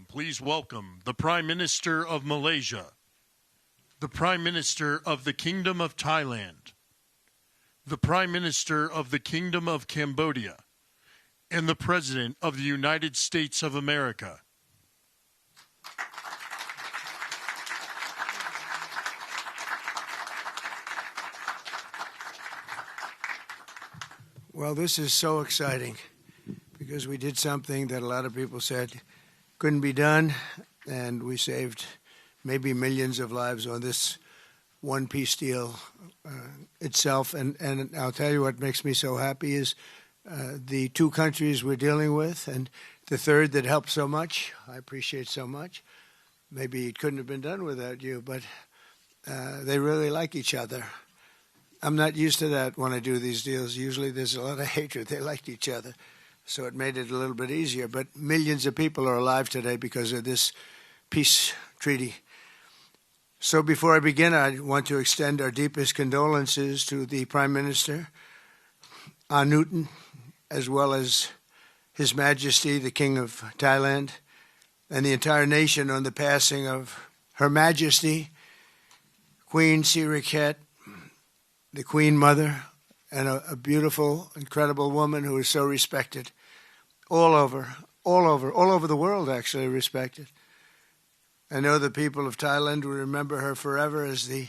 Please welcome the Prime Minister of Malaysia, the Prime Minister of the Kingdom of Thailand, the Prime Minister of the Kingdom of Cambodia, and the President of the United States of America. Well, this is so exciting because we did something that a lot of people said couldn't be done, and we saved maybe millions of lives on this one peace deal itself. And I'll tell you what makes me so happy is the two countries we're dealing with, and the third that helped so much. I appreciate so much. Maybe it couldn't have been done without you, but they really like each other. I'm not used to that when I do these deals. Usually there's a lot of hatred. They liked each other, so it made it a little bit easier. But millions of people are alive today because of this peace treaty. So before I begin, I want to extend our deepest condolences to the Prime Minister, Newton, as well as His Majesty, the King of Thailand, and the entire nation on the passing of Her Majesty, Queen Sirikhet, the Queen Mother, and a beautiful, incredible woman who is so respected all over the world, actually respected. I know the people of Thailand will remember her forever as the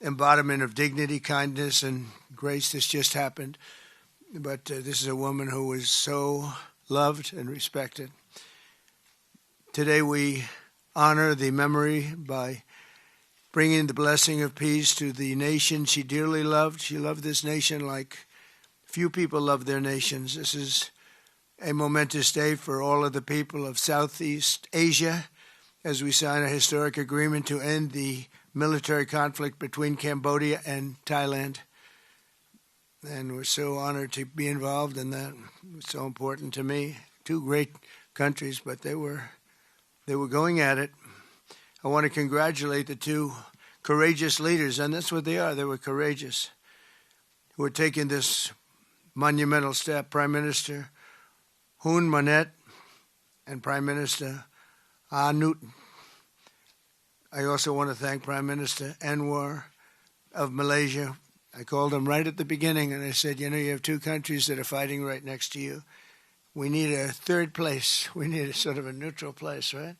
embodiment of dignity, kindness, and grace. This just happened. But this is a woman who was so loved and respected. Today we honor the memory by bringing the blessing of peace to the nation she dearly loved. She loved this nation like few people love their nations. This is a momentous day for all of the people of Southeast Asia as we sign a historic agreement to end the military conflict between Cambodia and Thailand. And we're so honored to be involved in that. It's so important to me. Two great countries, but they were going at it. I want to congratulate the two courageous leaders, and that's what they are. They were courageous, who are taking this monumental step. Prime Minister Hun Manet and Prime Minister Newton. I also want to thank Prime Minister Anwar of Malaysia. I called him right at the beginning, and I said, you have two countries that are fighting right next to you. We need a third place. We need a sort of a neutral place, right?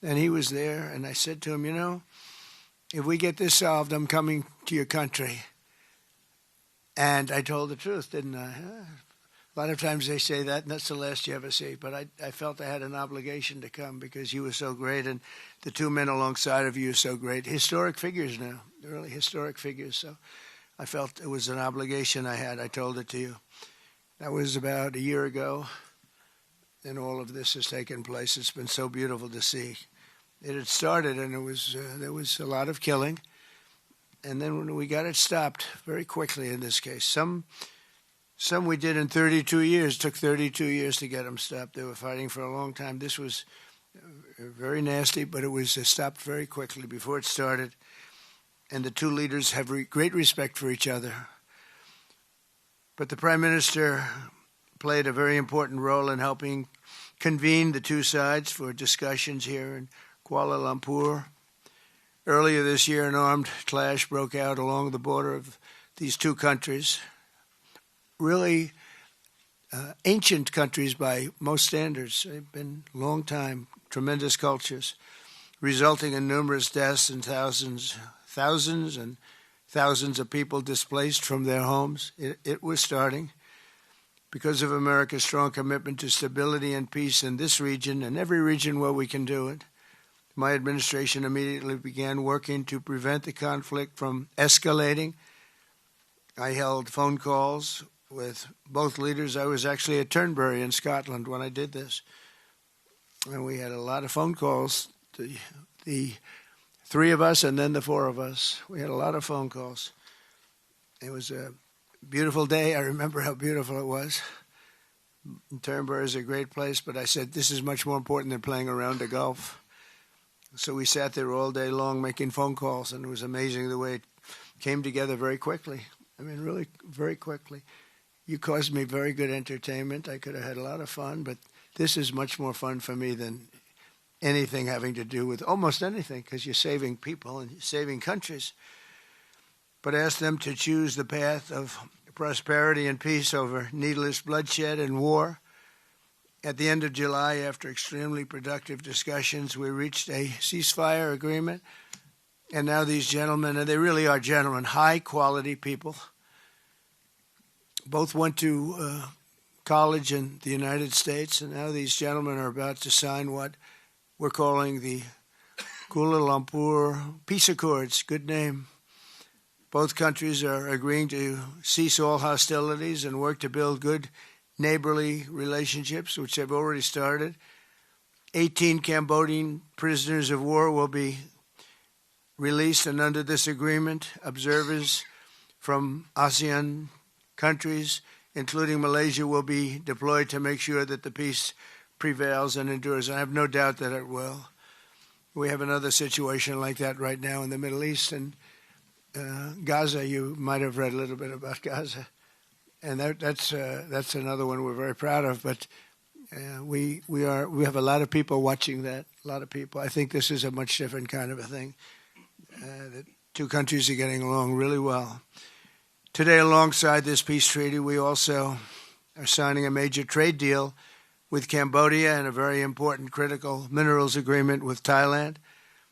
And he was there, and I said to him, if we get this solved, I'm coming to your country. And I told the truth, didn't I? A lot of times they say that, and that's the last you ever see. But I felt I had an obligation to come because you were so great, and the two men alongside of you are so great. Historic figures now, really historic figures. So I felt it was an obligation I had. I told it to you. That was about a year ago, and all of this has taken place. It's been so beautiful to see. It had started, and there was a lot of killing. And then when we got it stopped very quickly in this case. Some we did in 32 years. It took 32 years to get them stopped. They were fighting for a long time. This was very nasty, but it was stopped very quickly before it started. And the two leaders have great respect for each other. But the Prime Minister played a very important role in helping convene the two sides for discussions here in Kuala Lumpur. Earlier this year, an armed clash broke out along the border of these two countries. Really ancient countries by most standards. They've been a long time, tremendous cultures, resulting in numerous deaths and thousands and thousands of people displaced from their homes. It was starting because of America's strong commitment to stability and peace in this region and every region where we can do it. My administration immediately began working to prevent the conflict from escalating. I held phone calls with both leaders. I was actually at Turnberry in Scotland when I did this. And we had a lot of phone calls, the three of us and then the four of us. We had a lot of phone calls. It was a beautiful day. I remember how beautiful it was. Turnberry is a great place, but I said, this is much more important than playing a round of golf. So we sat there all day long making phone calls, and it was amazing the way it came together very quickly. I mean, really very quickly. You caused me very good entertainment. I could have had a lot of fun, but this is much more fun for me than anything having to do with almost anything, because you're saving people and you're saving countries. But ask them to choose the path of prosperity and peace over needless bloodshed and war. At the end of July, after extremely productive discussions, we reached a ceasefire agreement. And now these gentlemen, and they really are gentlemen, high-quality people, both went to college in the United States, and now these gentlemen are about to sign what we're calling the Kuala Lumpur Peace Accords. Good name. Both countries are agreeing to cease all hostilities and work to build good neighborly relationships, which have already started. 18 Cambodian prisoners of war will be released, and under this agreement, observers from ASEAN countries, including Malaysia, will be deployed to make sure that the peace prevails and endures. I have no doubt that it will. We have another situation like that right now in the Middle East, and Gaza. You might have read a little bit about Gaza, and that's another one we're very proud of. But we have a lot of people watching that. A lot of people. I think this is a much different kind of a thing. The two countries are getting along really well. Today, alongside this peace treaty, we also are signing a major trade deal with Cambodia and a very important critical minerals agreement with Thailand.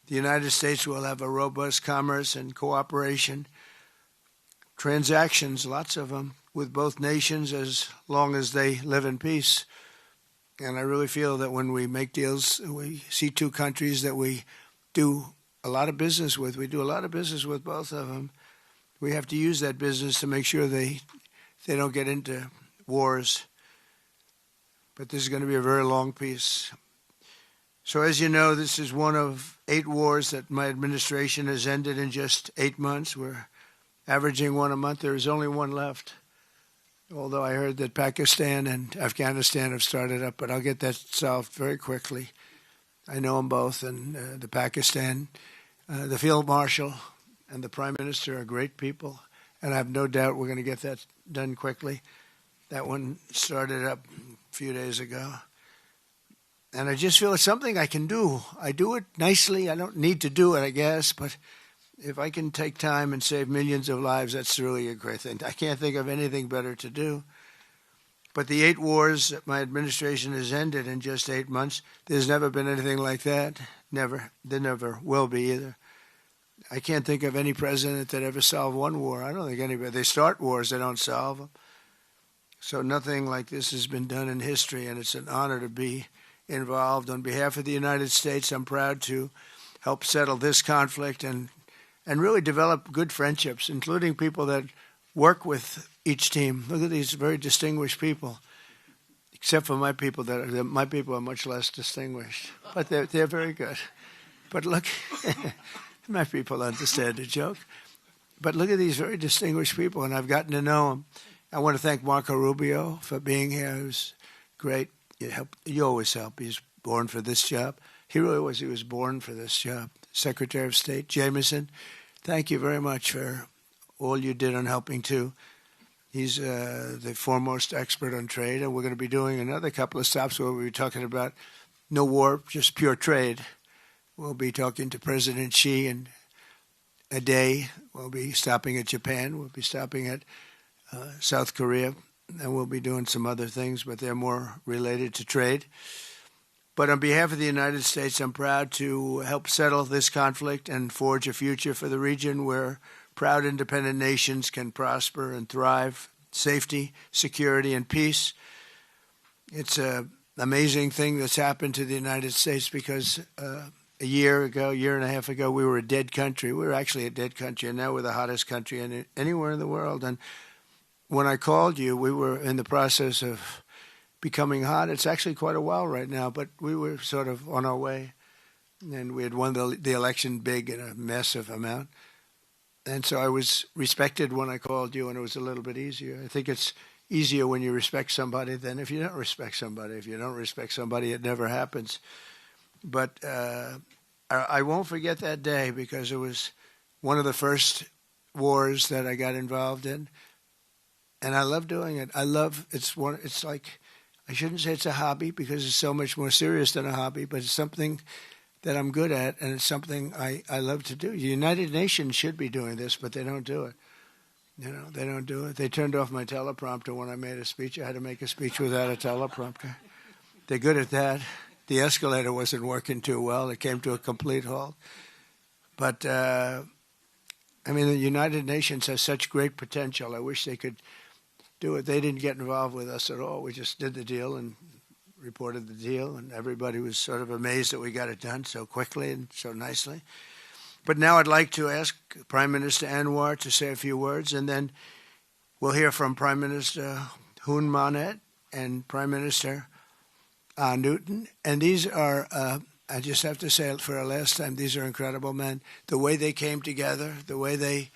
The United States will have a robust commerce and cooperation transactions, lots of them, with both nations as long as they live in peace. And I really feel that when we make deals, we see two countries that we do a lot of business with. We do a lot of business with both of them. We have to use that business to make sure they don't get into wars. But this is going to be a very long peace. So as you know, this is one of 8 wars that my administration has ended in just 8 months. We're averaging one a month. There is only one left, although I heard that Pakistan and Afghanistan have started up, but I'll get that solved very quickly. I know them both, and the Pakistan, the Field Marshal and the Prime Minister are great people, and I have no doubt we're going to get that done quickly. That one started up a few days ago. And I just feel it's something I can do. I do it nicely. I don't need to do it, I guess, but if I can take time and save millions of lives, that's really a great thing. I can't think of anything better to do. But the 8 wars that my administration has ended in just 8 months, there's never been anything like that. Never. There never will be either. I can't think of any president that ever solved one war. I don't think anybody. They start wars, they don't solve them. So nothing like this has been done in history, and it's an honor to be involved. On behalf of the United States, I'm proud to help settle this conflict and really develop good friendships, including people that work with each team. Look at these very distinguished people, except for my people. My people are much less distinguished, but they're very good. But look, my people understand the joke. But look at these very distinguished people, and I've gotten to know them. I want to thank Marco Rubio for being here. He was great. You always help. He's born for this job. He really was. He was born for this job. Secretary of State Jameson, thank you very much for all you did on helping too. He's the foremost expert on trade, and we're going to be doing another couple of stops where we'll be talking about no war, just pure trade. We'll be talking to President Xi in a day. We'll be stopping at Japan. We'll be stopping at South Korea, and we'll be doing some other things, but they're more related to trade. But on behalf of the United States, I'm proud to help settle this conflict and forge a future for the region where proud independent nations can prosper and thrive, safety, security, and peace. It's an amazing thing that's happened to the United States because a year and a half ago, we were a dead country. We were actually a dead country, and now we're the hottest country anywhere in the world. And when I called you, we were in the process of becoming hot. It's actually quite a while right now, but we were sort of on our way. And we had won the election big in a massive amount. And so I was respected when I called you, and it was a little bit easier. I think it's easier when you respect somebody than if you don't respect somebody. If you don't respect somebody, it never happens. But I won't forget that day because it was one of the first wars that I got involved in. And I love doing it. It's like I shouldn't say it's a hobby because it's so much more serious than a hobby, but it's something that I'm good at, and it's something I love to do. The United Nations should be doing this, but they don't do it. They don't do it. They turned off my teleprompter when I made a speech. I had to make a speech without a teleprompter. They're good at that. The escalator wasn't working too well. It came to a complete halt. But, the United Nations has such great potential. I wish they could do it. They didn't get involved with us at all. We just did the deal and reported the deal, and everybody was sort of amazed that we got it done so quickly and so nicely. But now I'd like to ask Prime Minister Anwar to say a few words, and then we'll hear from Prime Minister Hun Manet and Prime Minister Newton. And these are, I just have to say it for a last time, these are incredible men. The way they came together, the way they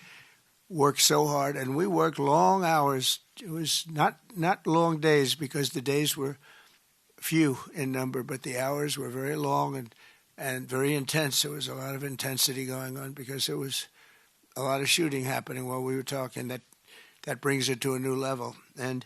worked so hard, and we worked long hours. It was not long days because the days were few in number, but the hours were very long and very intense. There was a lot of intensity going on because there was a lot of shooting happening while we were talking. That brings it to a new level. And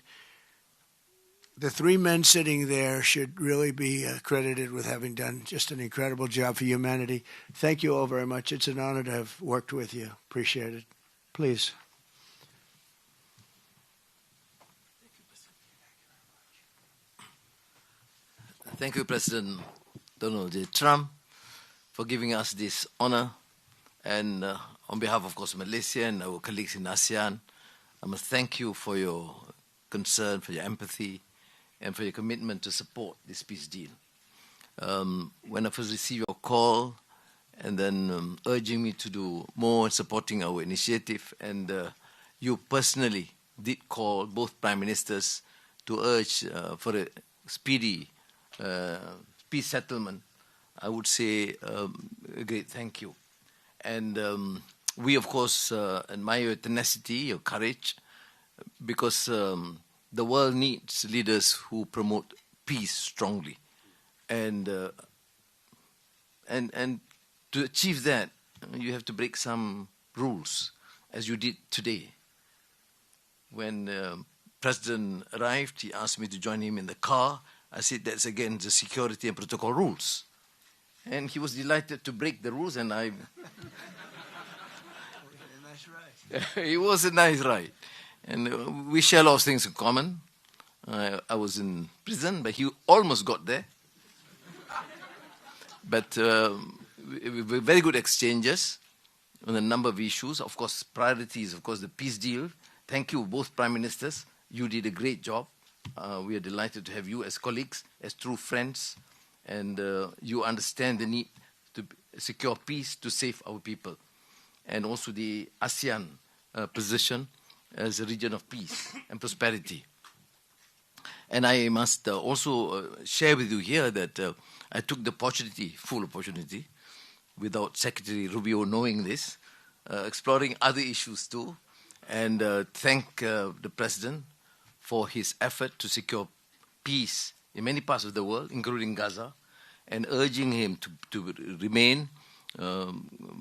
the three men sitting there should really be credited with having done just an incredible job for humanity. Thank you all very much. It's an honor to have worked with you. Appreciate it. Please. Thank you, President Donald J. Trump, for giving us this honor. And on behalf, of course, Malaysia and our colleagues in ASEAN, I must thank you for your concern, for your empathy, and for your commitment to support this peace deal. When I first received your call and then urging me to do more, supporting our initiative, and you personally did call both prime ministers to urge for a speedy peace settlement, I would say a great thank you. And we, of course, admire your tenacity, your courage, because the world needs leaders who promote peace strongly. And to achieve that, you have to break some rules, as you did today. When President arrived, he asked me to join him in the car. I said, that's against the security and protocol rules. And he was delighted to break the rules, and I... It was a nice ride. And we share a lot of things in common. I was in prison, but he almost got there. But very good exchanges on a number of issues. Of course, priorities, of course, the peace deal. Thank you, both prime ministers. You did a great job. We are delighted to have you as colleagues, as true friends, and you understand the need to secure peace to save our people, and also the ASEAN position as a region of peace and prosperity. And I must also share with you here that I took the opportunity, full opportunity, without Secretary Rubio knowing this, exploring other issues too, and thank the President for his effort to secure peace in many parts of the world, including Gaza, and urging him to remain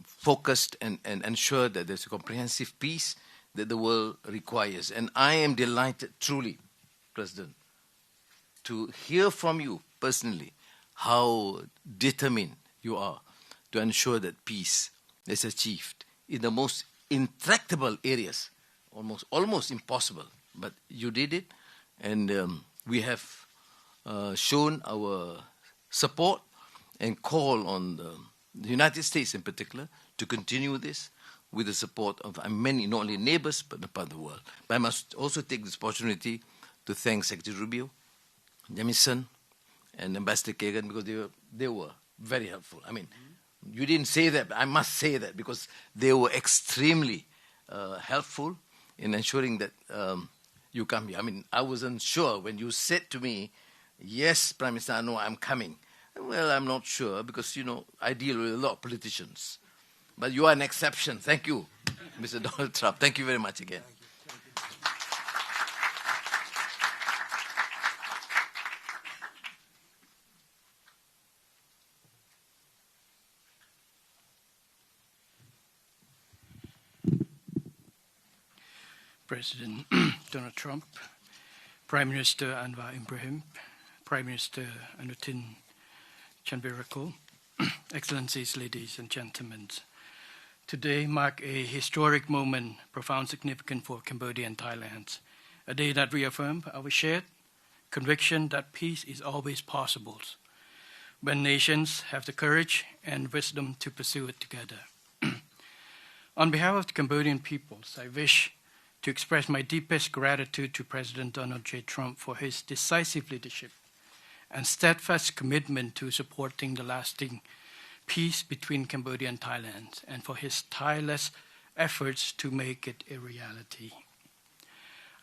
focused and ensure that there's a comprehensive peace that the world requires. And I am delighted, truly, President, to hear from you personally how determined you are to ensure that peace is achieved in the most intractable areas, almost impossible. But you did it, and we have shown our support and call on the United States in particular to continue this with the support of many, not only neighbors, but part of the world. But I must also take this opportunity to thank Secretary Rubio, Jamison, and Ambassador Kagan, because they were very helpful. I mean, you didn't say that, but I must say that, because they were extremely helpful in ensuring that you come here. I mean, I wasn't sure when you said to me, yes, Prime Minister, no, I'm coming. Well, I'm not sure, because, I deal with a lot of politicians. But you are an exception. Thank you, Mr. Donald Trump. Thank you very much again. President Donald Trump, Prime Minister Anwar Ibrahim, Prime Minister Anutin Chanvirakul, Excellencies, ladies and gentlemen. Today marks a historic moment, profound significance for Cambodia and Thailand, a day that reaffirms our shared conviction that peace is always possible when nations have the courage and wisdom to pursue it together. On behalf of the Cambodian peoples, I wish to express my deepest gratitude to President Donald J. Trump for his decisive leadership and steadfast commitment to supporting the lasting peace between Cambodia and Thailand, and for his tireless efforts to make it a reality.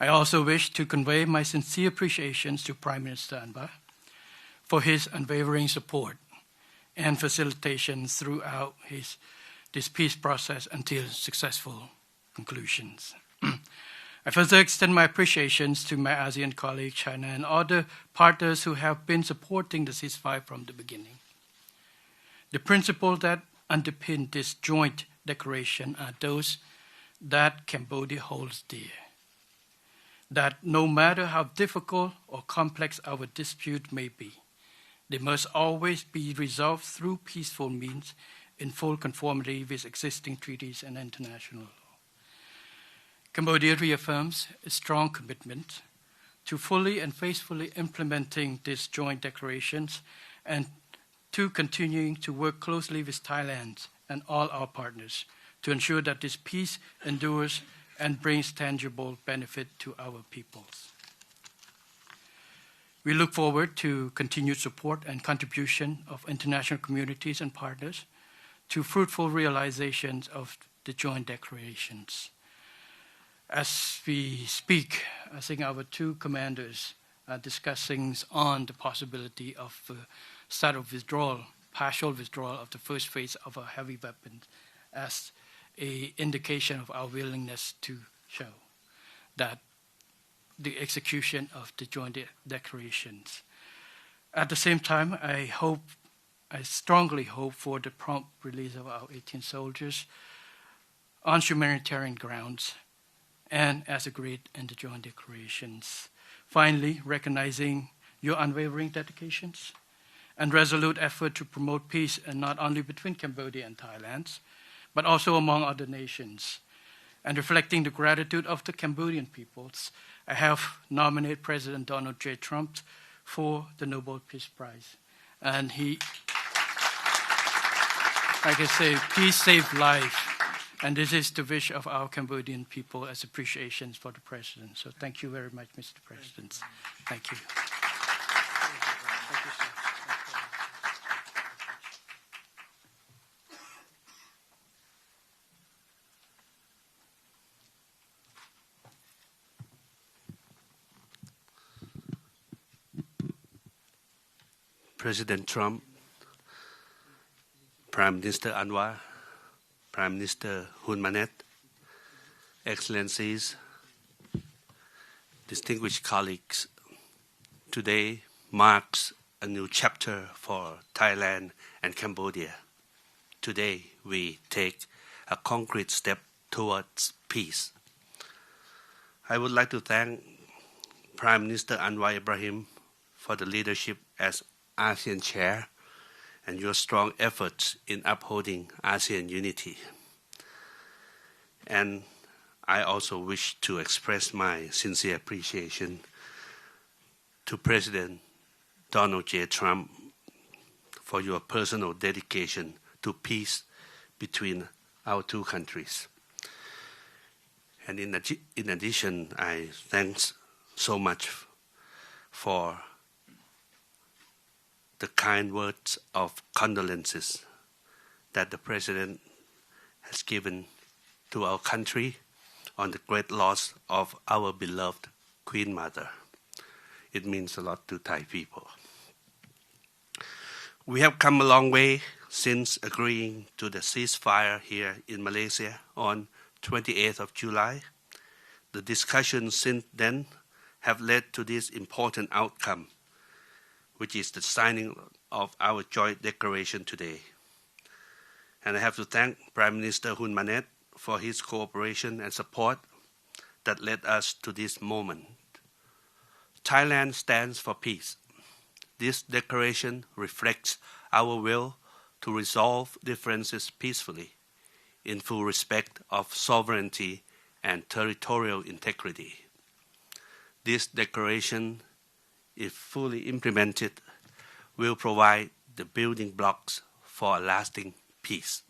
I also wish to convey my sincere appreciations to Prime Minister Anwar for his unwavering support and facilitation throughout this peace process until successful conclusions. I further extend my appreciations to my ASEAN colleagues, China, and other partners who have been supporting the ceasefire from the beginning. The principles that underpin this joint declaration are those that Cambodia holds dear. That no matter how difficult or complex our dispute may be, they must always be resolved through peaceful means in full conformity with existing treaties and international law. Cambodia reaffirms a strong commitment to fully and faithfully implementing these joint declarations and to continuing to work closely with Thailand and all our partners to ensure that this peace endures and brings tangible benefit to our peoples. We look forward to continued support and contribution of international communities and partners to fruitful realizations of the joint declarations. As we speak, I think our two commanders are discussing on the possibility of start of withdrawal, partial withdrawal of the first phase of our heavy weapons as an indication of our willingness to show that the execution of the joint declarations. At the same time, I strongly hope for the prompt release of our 18 soldiers on humanitarian grounds and as agreed in the joint declarations. Finally, recognizing your unwavering dedications and resolute effort to promote peace, and not only between Cambodia and Thailand, but also among other nations. And reflecting the gratitude of the Cambodian peoples, I have nominated President Donald J. Trump for the Nobel Peace Prize. And he, like I say, peace saved life. And this is the wish of our Cambodian people as appreciations for the President. So thank you very much, Mr. President. Thank you. Thank you, sir. President Trump, Prime Minister Anwar, Prime Minister Hun Manet, Excellencies, distinguished colleagues, today marks a new chapter for Thailand and Cambodia. Today we take a concrete step towards peace. I would like to thank Prime Minister Anwar Ibrahim for the leadership as ASEAN Chair and your strong efforts in upholding ASEAN unity. And I also wish to express my sincere appreciation to President Donald J. Trump for your personal dedication to peace between our two countries. And in addition, I thanks so much for the kind words of condolences that the President has given to our country on the great loss of our beloved Queen Mother. It means a lot to Thai people. We have come a long way since agreeing to the ceasefire here in Malaysia on 28th of July. The discussions since then have led to this important outcome, which is the signing of our joint declaration today. And I have to thank Prime Minister Hun Manet for his cooperation and support that led us to this moment. Thailand stands for peace. This declaration reflects our will to resolve differences peacefully, in full respect of sovereignty and territorial integrity. This declaration, if fully implemented, will provide the building blocks for a lasting peace.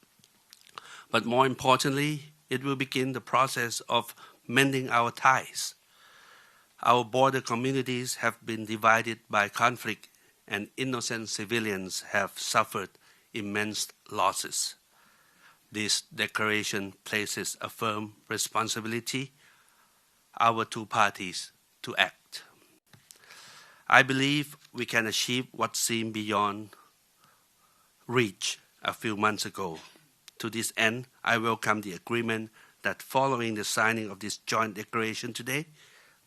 But more importantly, it will begin the process of mending our ties. Our border communities have been divided by conflict, and innocent civilians have suffered immense losses. This declaration places a firm responsibility on our two parties to act. I believe we can achieve what seemed beyond reach a few months ago. To this end, I welcome the agreement that following the signing of this joint declaration today,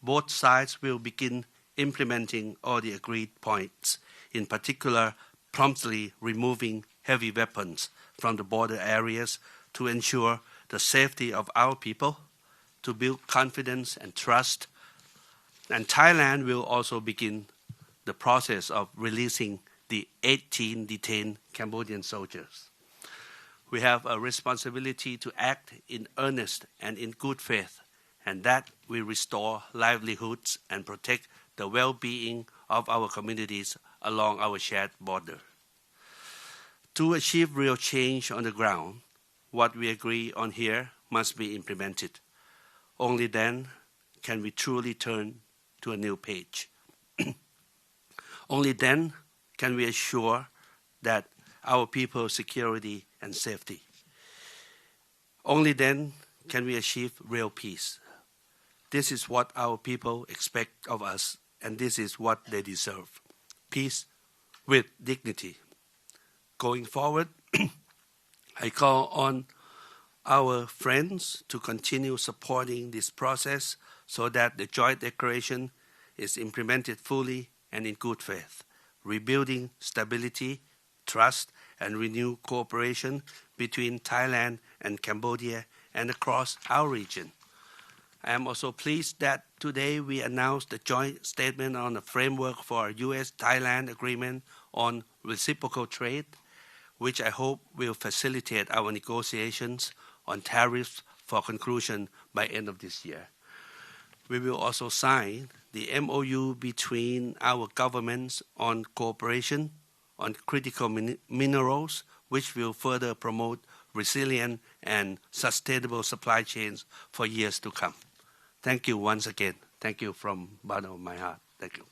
both sides will begin implementing all the agreed points, in particular, promptly removing heavy weapons from the border areas to ensure the safety of our people, to build confidence and trust. And Thailand will also begin the process of releasing the 18 detained Cambodian soldiers. We have a responsibility to act in earnest and in good faith, and that we restore livelihoods and protect the well-being of our communities along our shared border. To achieve real change on the ground, what we agree on here must be implemented. Only then can we truly turn to a new page. Only then can we assure that our people's security and safety. Only then can we achieve real peace. This is what our people expect of us, and this is what they deserve. Peace with dignity. Going forward, I call on our friends to continue supporting this process so that the joint declaration is implemented fully and in good faith, rebuilding stability, trust, and renewed cooperation between Thailand and Cambodia and across our region. I am also pleased that today we announced the joint statement on a framework for a U.S.-Thailand agreement on reciprocal trade, which I hope will facilitate our negotiations on tariffs for conclusion by end of this year. We will also sign the MOU between our governments on cooperation on critical minerals, which will further promote resilient and sustainable supply chains for years to come. Thank you once again. Thank you from the bottom of my heart. Thank you.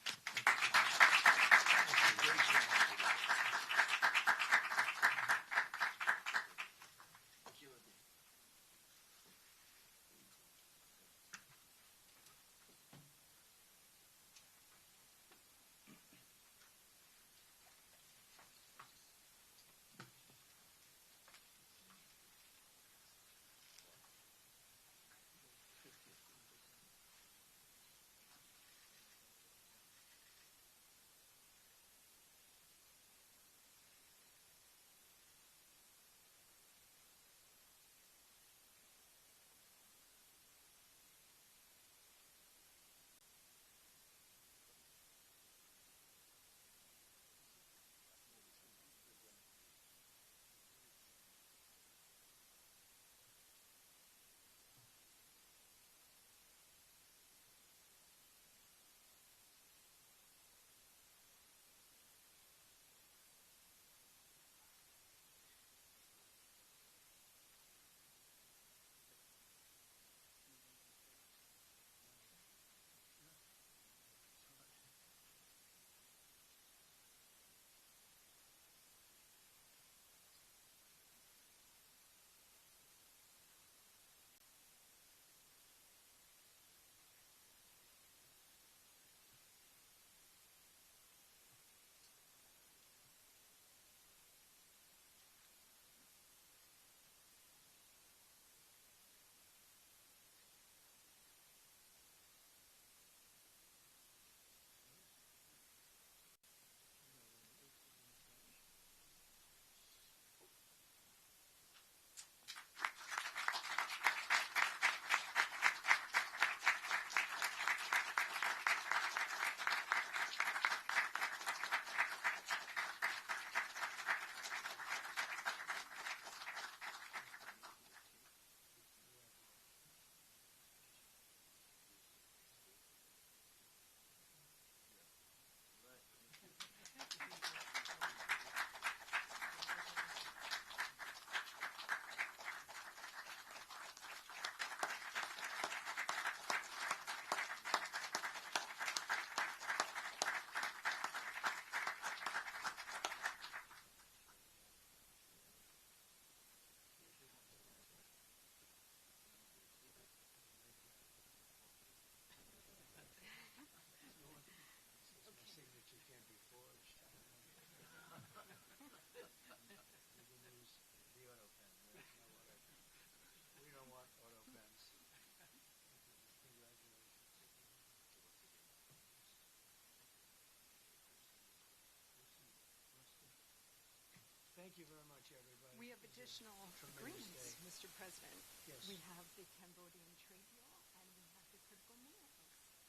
Thank you very much, everybody. We have additional Tremendous agreements, day. Mr. President. Yes. We have the Cambodian trade deal and we have the critical minerals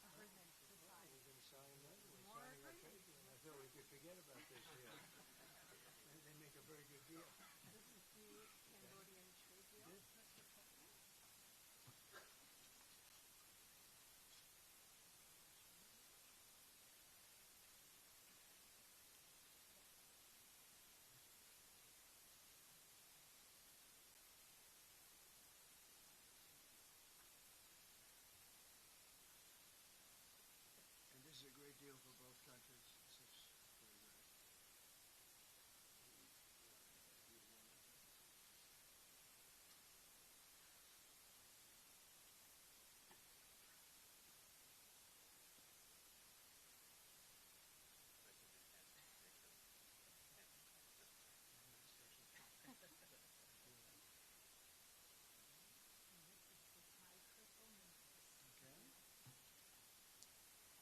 agreement to We're sign. going to sign that. We're More signing our trade agreements. deal. I thought we could forget about this deal. They make a very good deal. This is the Cambodian trade deal, Mr. President. And this is a great deal for both countries. This is very good. And this is the Thai critical minerals. Okay. Very good.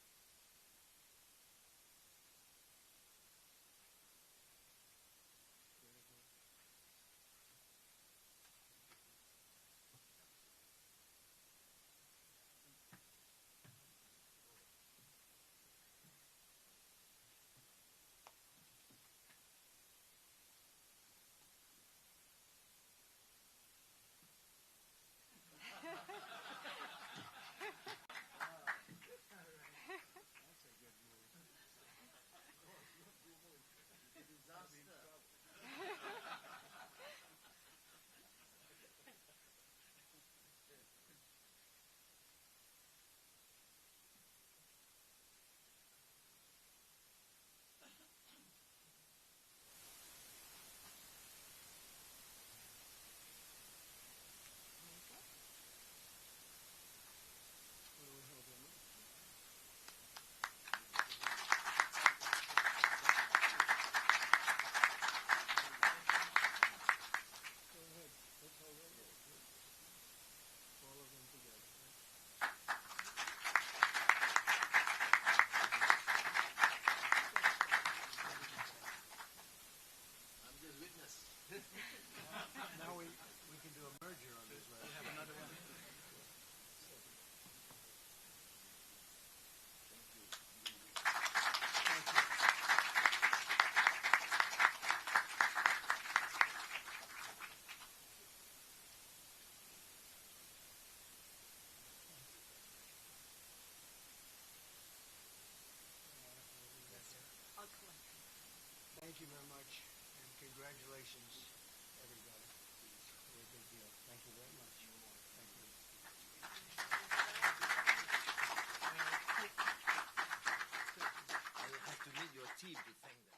That's a good move. What do we hold them up? Go ahead. Let's hold them up. All of them together. I'm just witness. Now we can do a merger on this, right? We have another one. I'll collect. Thank you very much, and congratulations, everybody. Very big deal. Thank you very much. Thank you. I will have to meet your team to thank them.